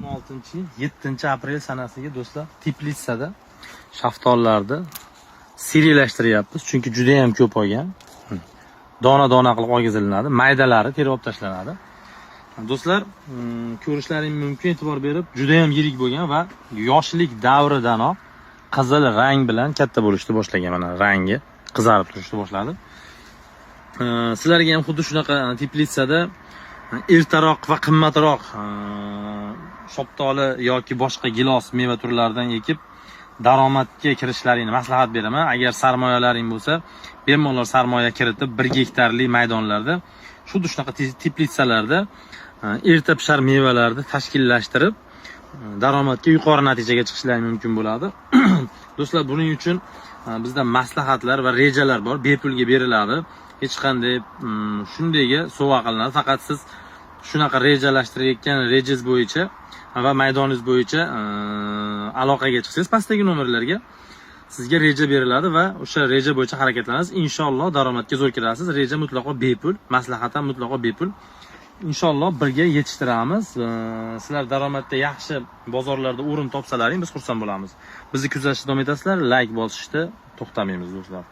2026-yil 7-aprel sanasiga do'stlar Teplitsada shaftollarni seriylashtiryapmiz. Chunki juda ham ko'p olgan. Dona-dona qilib olgizilinadi. Maydalari terib olib tashlanadi. Do'stlar, ko'rishlaring mumkin, e'tibor berib, juda ham yirik bo'lgan va yoshlik davridanoq qizil rang bilan katta bo'lishni boshlagan. Mana rangi qizarib turishni boshladi. Sizlarga ham xuddi shunaqa Teplitsada ertaroq va qimmatroq shoptoli yoki boshqa gilos meva turlaridan ekib daromadga kirishlaringni maslahat beraman. Agar sarmoyalaring bo'lsa, bemalol sarmoya kiritib 1 gektarli maydonlarda xuddi shunaqa teplitsalarda erta pishar mevalarni tashkillashtirib daromadga yuqori natijaga chiqishlari mumkin bo'ladi. Do'stlar, buning uchun bizda maslahatlar va rejalar bor, bepulga beriladi. Hech qanday shundayga sovg'a qilinadi. Faqat siz shunaqa rejalashtirayotgan rejangiz bo'yicha va maydoningiz bo'yicha aloqaga chiqsangiz, pastdagi nomerlarga sizga reja beriladi va o'sha reja bo'yicha harakatlanasiz. Inshaalloh daromadga zo'r kirasiz. Reja mutlaqo bepul, maslahat ham mutlaqo bepul. Inshaalloh birga yetishtiramiz. Sizlar daromadda yaxshi bozorlarda o'rin topsalaring, biz xursand bo'lamiz. Bizni kuzatishda davom etasizlar, like bosishda to'xtamaymiz do'stlar.